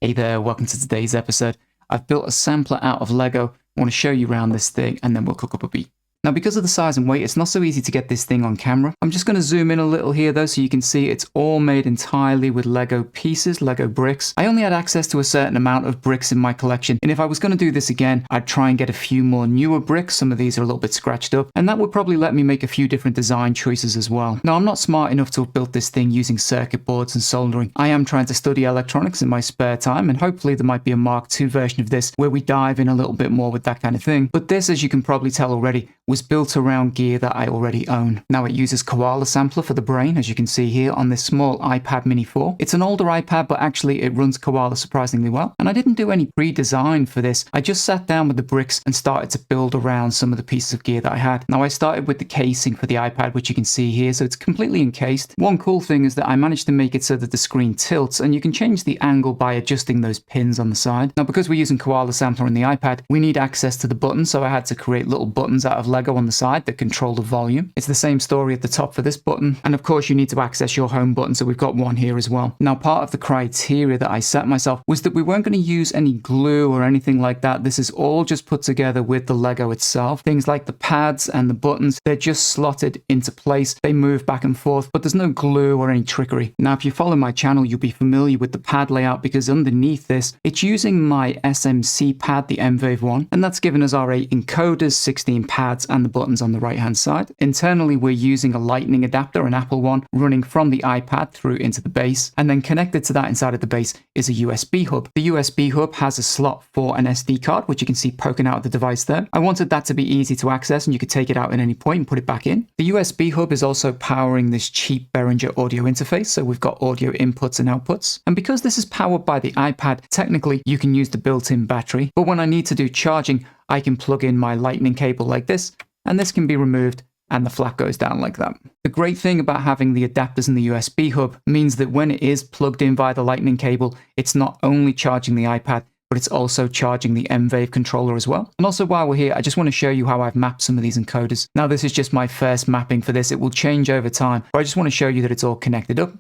Hey there, welcome to today's episode. I've built a sampler out of Lego. I want to show you around this thing and then we'll cook up a beat. Now, because of the size and weight, it's not so easy to get this thing on camera. I'm just going to zoom in a little here though, so you can see it's all made entirely with Lego pieces, Lego bricks. I only had access to a certain amount of bricks in my collection, and if I was going to do this again, I'd try and get a few more newer bricks. Some of these are a little bit scratched up, and that would probably let me make a few different design choices as well. Now, I'm not smart enough to have built this thing using circuit boards and soldering. I am trying to study electronics in my spare time, and hopefully there might be a Mark II version of this where we dive in a little bit more with that kind of thing. But this, as you can probably tell already, was built around gear that I already own. Now, it uses Koala Sampler for the brain, as you can see here on this small iPad Mini 4. It's an older iPad, but actually it runs Koala surprisingly well. And I didn't do any pre-design for this. I just sat down with the bricks and started to build around some of the pieces of gear that I had. Now, I started with the casing for the iPad, which you can see here, so it's completely encased. One cool thing is that I managed to make it so that the screen tilts, and you can change the angle by adjusting those pins on the side. Now, because we're using Koala Sampler on the iPad, we need access to the buttons, so I had to create little buttons out of Lego on the side that control the volume. It's the same story at the top for this button, and of course you need to access your home button, so we've got one here as well. Now, part of the criteria that I set myself was that we weren't going to use any glue or anything like that. This is all just put together with the Lego itself. Things like the pads and the buttons, they're just slotted into place. They move back and forth, but there's no glue or any trickery. Now, if you follow my channel, you'll be familiar with the pad layout, because underneath this, it's using my SMC pad, the MVAVE one, and that's given us our 8 encoders, 16 pads, and the buttons on the right hand side. Internally, we're using a lightning adapter, an Apple one, running from the iPad through into the base, and then connected to that inside of the base is a USB hub. The USB hub has a slot for an SD card, which you can see poking out of the device there. I wanted that to be easy to access, and you could take it out at any point and put it back in. The USB hub is also powering this cheap Behringer audio interface, so we've got audio inputs and outputs. And because this is powered by the iPad, technically you can use the built-in battery, but when I need to do charging, I can plug in my lightning cable like this, and this can be removed and the flat goes down like that. The great thing about having the adapters in the USB hub means that when it is plugged in via the lightning cable, it's not only charging the iPad, but it's also charging the MVAVE controller as well. And also, while we're here, I just want to show you how I've mapped some of these encoders. Now, this is just my first mapping for this. It will change over time, but I just want to show you that it's all connected up.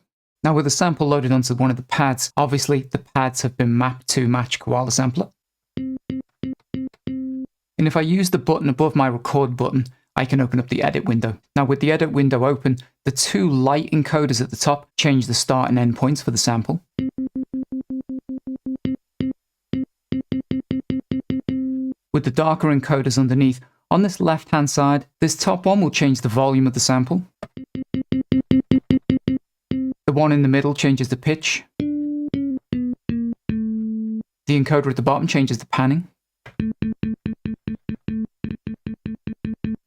Now, with the sample loaded onto one of the pads, obviously the pads have been mapped to match Koala Sampler. And if I use the button above my record button, I can open up the edit window. Now, with the edit window open, the 2 light encoders at the top change the start and end points for the sample. With the darker encoders underneath, on this left-hand side, this top one will change the volume of the sample. The one in the middle changes the pitch. The encoder at the bottom changes the panning.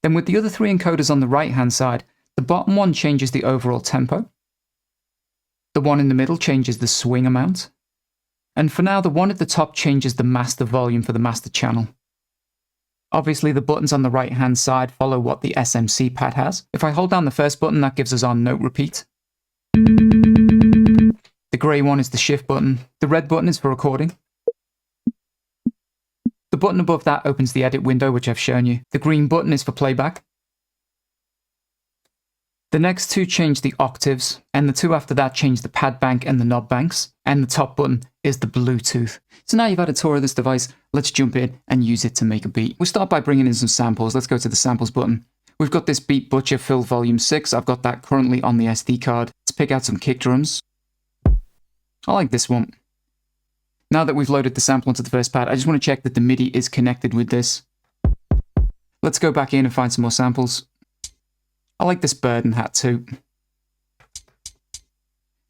Then with the other 3 encoders on the right-hand side, the bottom one changes the overall tempo. The one in the middle changes the swing amount. And for now, the one at the top changes the master volume for the master channel. Obviously, the buttons on the right-hand side follow what the SMC pad has. If I hold down the first button, that gives us our note repeat. The grey one is the shift button. The red button is for recording. The button above that opens the edit window, which I've shown you. The green button is for playback. The next 2 change the octaves, and the 2 after that change the pad bank and the knob banks. And the top button is the Bluetooth. So now you've had a tour of this device, let's jump in and use it to make a beat. We'll start by bringing in some samples. Let's go to the samples button. We've got this Beat Butcher Fill Volume 6. I've got that currently on the SD card. Let's pick out some kick drums. I like this one. Now that we've loaded the sample onto the first pad, I just want to check that the MIDI is connected with this. Let's go back in and find some more samples. I like this bird and hat too.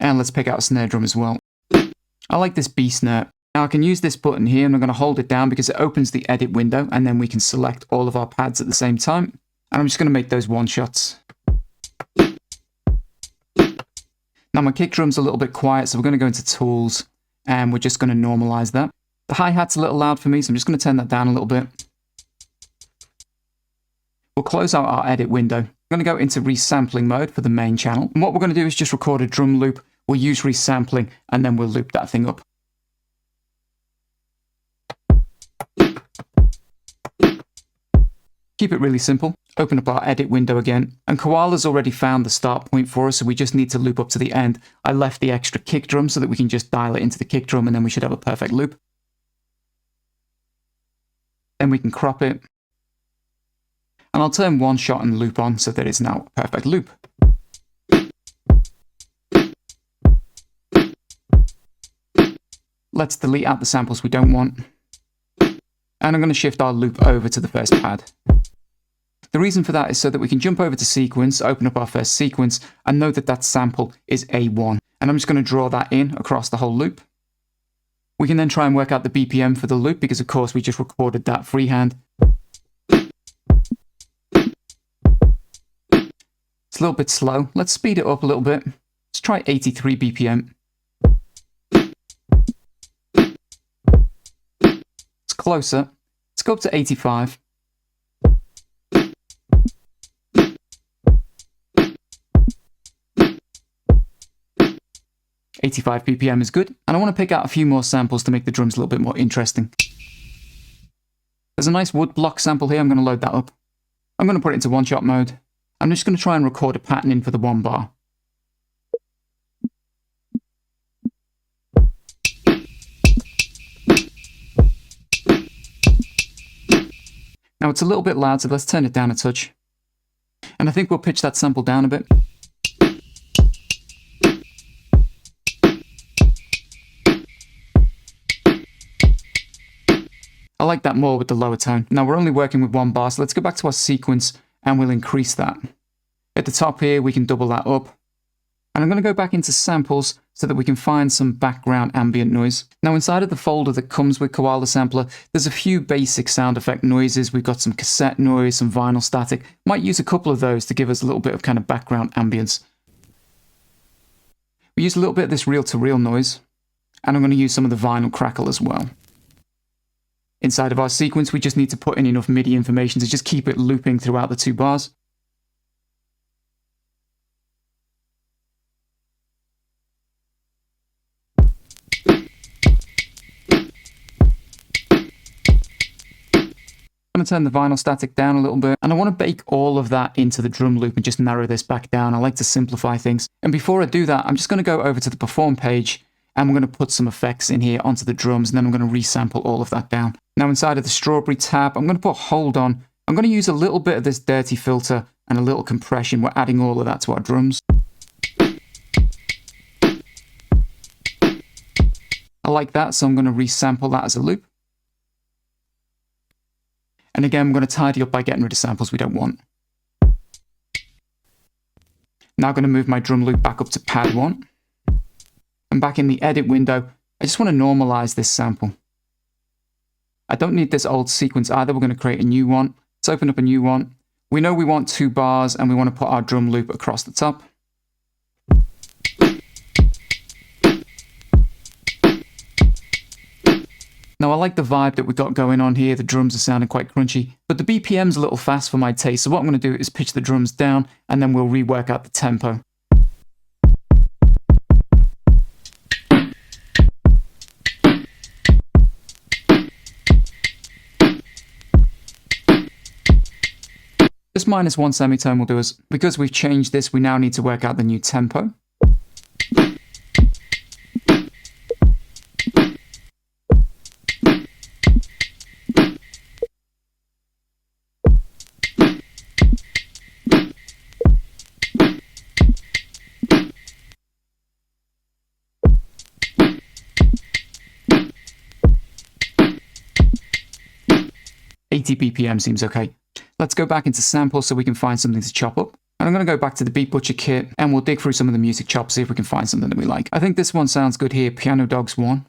And let's pick out a snare drum as well. I like this B snare. Now I can use this button here, and I'm going to hold it down because it opens the edit window, and then we can select all of our pads at the same time. And I'm just going to make those one shots. Now my kick drum's a little bit quiet, so we're going to go into Tools, and we're just going to normalize that. The hi-hat's a little loud for me, so I'm just going to turn that down a little bit. We'll close out our edit window. I'm going to go into resampling mode for the main channel. And what we're going to do is just record a drum loop. We'll use resampling, and then we'll loop that thing up. Keep it really simple. Open up our edit window again, and Koala's already found the start point for us, so we just need to loop up to the end. I left the extra kick drum so that we can just dial it into the kick drum, and then we should have a perfect loop. Then we can crop it, and I'll turn one shot and loop on so that it's now a perfect loop. Let's delete out the samples we don't want, and I'm going to shift our loop over to the first pad. The reason for that is so that we can jump over to sequence, open up our first sequence, and know that that sample is A1. And I'm just going to draw that in across the whole loop. We can then try and work out the BPM for the loop, because of course we just recorded that freehand. It's a little bit slow. Let's speed it up a little bit. Let's try 83 BPM. It's closer. Let's go up to 85. 85 BPM is good, and I want to pick out a few more samples to make the drums a little bit more interesting. There's a nice wood block sample here. I'm going to load that up. I'm going to put it into one-shot mode. I'm just going to try and record a pattern in for the one bar. Now it's a little bit loud, so let's turn it down a touch. And I think we'll pitch that sample down a bit. I like that more with the lower tone. Now we're only working with one bar, so let's go back to our sequence and we'll increase that. At the top here, we can double that up. And I'm going to go back into samples so that we can find some background ambient noise. Now inside of the folder that comes with Koala Sampler, there's a few basic sound effect noises. We've got some cassette noise, some vinyl static. Might use a couple of those to give us a little bit of kind of background ambience. We use a little bit of this reel-to-reel noise, and I'm going to use some of the vinyl crackle as well. Inside of our sequence, we just need to put in enough MIDI information to just keep it looping throughout the two bars. I'm going to turn the vinyl static down a little bit, and I want to bake all of that into the drum loop and just narrow this back down. I like to simplify things. And before I do that, I'm just going to go over to the perform page, and we're going to put some effects in here onto the drums, and then I'm going to resample all of that down. Now inside of the strawberry tab, I'm going to put hold on. I'm going to use a little bit of this dirty filter and a little compression. We're adding all of that to our drums. I like that, so I'm going to resample that as a loop. And again, I'm going to tidy up by getting rid of samples we don't want. Now I'm going to move my drum loop back up to pad 1. And back in the edit window, I just want to normalize this sample. I don't need this old sequence either. We're going to create a new one. Let's open up a new one. We know we want 2 bars, and we want to put our drum loop across the top. Now I like the vibe that we got going on here. The drums are sounding quite crunchy, but the BPM's a little fast for my taste. So what I'm going to do is pitch the drums down, and then we'll rework out the tempo. Just -1 semitone will do us. Because we've changed this, we now need to work out the new tempo. BPM seems okay. Let's go back into samples so we can find something to chop up. And I'm going to go back to the Beat Butcher kit, and we'll dig through some of the music chops, see if we can find something that we like. I think this one sounds good here, Piano Dogs 1.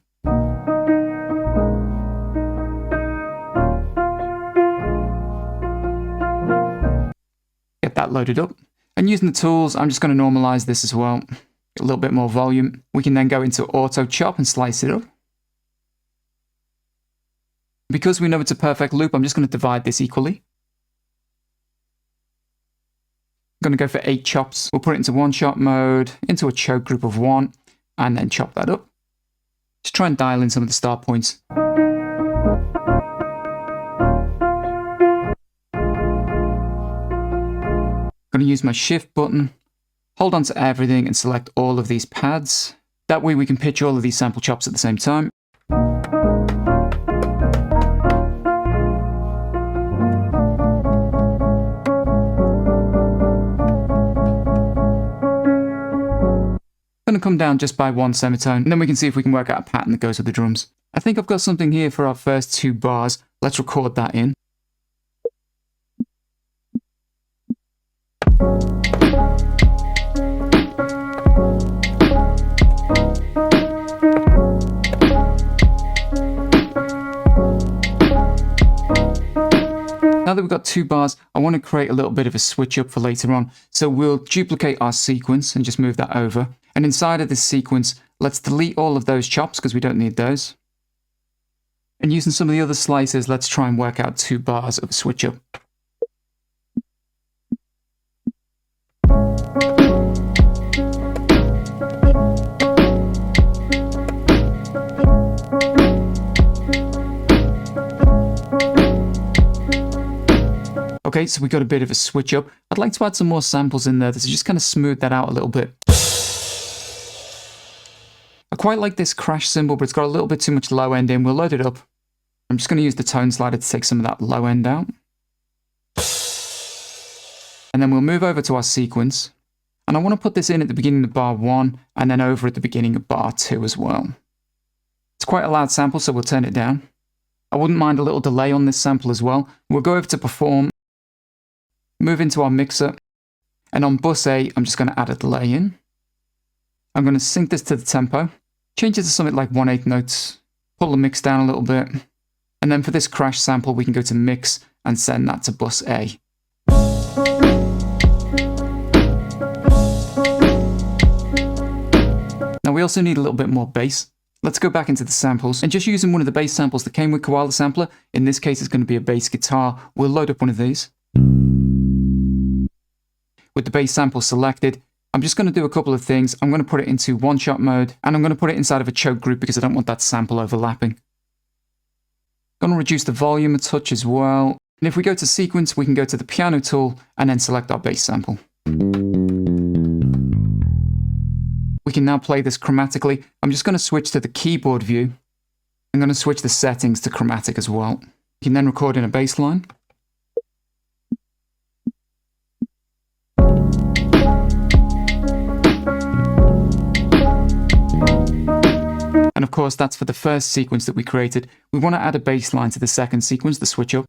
Get that loaded up. And using the tools, I'm just going to normalize this as well. Get a little bit more volume. We can then go into Auto Chop and slice it up. Because we know it's a perfect loop, I'm just going to divide this equally. I'm going to go for 8 chops. We'll put it into one-shot mode, into a choke group of 1, and then chop that up. Just try and dial in some of the start points. to use my shift button, hold on to everything and select all of these pads. That way we can pitch all of these sample chops at the same time. Going to come down just by one semitone, and then we can see if we can work out a pattern that goes with the drums. I think I've got something here for our first 2 bars. Let's record that in. Now that we've got 2 bars, I want to create a little bit of a switch up for later on. So we'll duplicate our sequence and just move that over. And inside of this sequence, let's delete all of those chops because we don't need those. And using some of the other slices, let's try and work out 2 bars of a switch up. Okay, so we got a bit of a switch up. I'd like to add some more samples in there to just kind of smooth that out a little bit. I quite like this crash cymbal, but it's got a little bit too much low end in. We'll load it up. I'm just going to use the tone slider to take some of that low end out. And then we'll move over to our sequence. And I want to put this in at the beginning of bar 1 and then over at the beginning of bar 2 as well. It's quite a loud sample, so we'll turn it down. I wouldn't mind a little delay on this sample as well. We'll go over to perform, move into our mixer, and on bus A, I'm just going to add a delay in. I'm going to sync this to the tempo, change it to something like 1/8 notes, pull the mix down a little bit, and then for this crash sample, we can go to mix and send that to bus A. Now we also need a little bit more bass. Let's go back into the samples and just using one of the bass samples that came with Koala Sampler. In this case, it's going to be a bass guitar. We'll load up one of these. With the bass sample selected, I'm just going to do a couple of things. I'm going to put it into one-shot mode, and I'm going to put it inside of a choke group because I don't want that sample overlapping. I'm going to reduce the volume a touch as well. And if we go to sequence, we can go to the piano tool and then select our bass sample. We can now play this chromatically. I'm just going to switch to the keyboard view. I'm going to switch the settings to chromatic as well. You can then record in a bass line. And of course, that's for the first sequence that we created. We want to add a bass line to the second sequence, the switch up.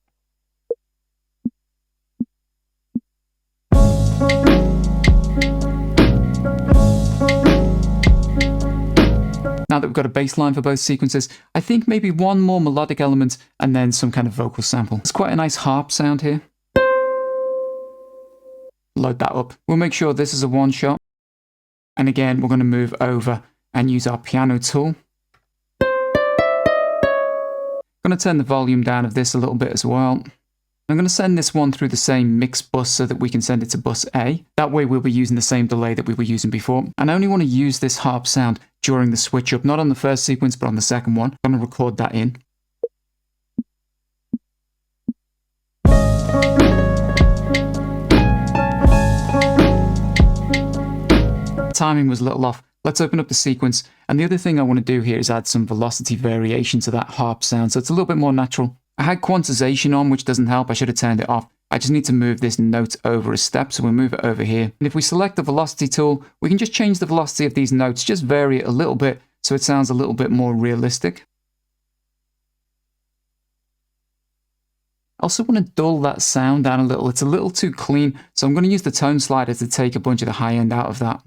Now that we've got a bass line for both sequences, I think maybe one more melodic element and then some kind of vocal sample. It's quite a nice harp sound here. Load that up. We'll make sure this is a one shot. And again, we're going to move over and use our piano tool. I'm going to turn the volume down of this a little bit as well. I'm going to send this one through the same mix bus so that we can send it to bus A. That way we'll be using the same delay that we were using before. And I only want to use this harp sound during the switch up, not on the first sequence, but on the second one. I'm going to record that in. Timing was a little off. Let's open up the sequence. And the other thing I want to do here is add some velocity variation to that harp sound, so it's a little bit more natural. I had quantization on, which doesn't help. I should have turned it off. I just need to move this note over a step, so we'll move it over here. And if we select the velocity tool, we can just change the velocity of these notes, just vary it a little bit so it sounds a little bit more realistic. I also want to dull that sound down a little. It's a little too clean, so I'm going to use the tone slider to take a bunch of the high end out of that.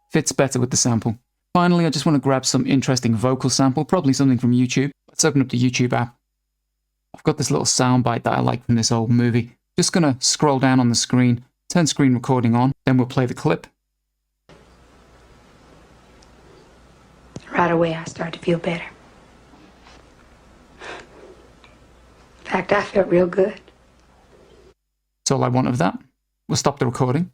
Fits better with the sample. Finally, I just want to grab some interesting vocal sample, probably something from YouTube. Let's open up the YouTube app. I've got this little soundbite that I like from this old movie. Just going to scroll down on the screen, turn screen recording on, then we'll play the clip. Right away, I started to feel better. In fact, I felt real good. That's all I want of that. We'll stop the recording.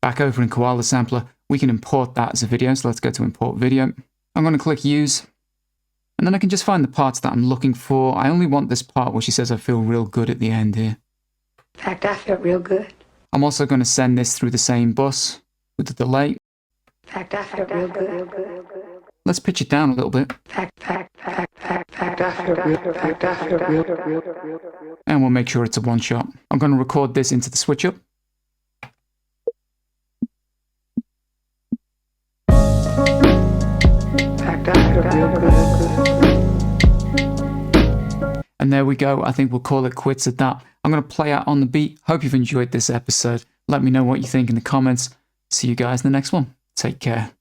Back over in Koala Sampler, we can import that as a video, so let's go to import video. I'm going to click use. And then I can just find the parts that I'm looking for. I only want this part where she says I feel real good at the end here. In fact, I felt real good. I'm also going to send this through the same bus with the delay. In fact, I felt real good. Let's pitch it down a little bit. Fact, I felt real. And we'll make sure it's a one shot. I'm going to record this into the switch up. And there we go. I think we'll call it quits at that. I'm going to play out on the beat. Hope you've enjoyed this episode. Let me know what you think in the comments. See you guys in the next one. Take care.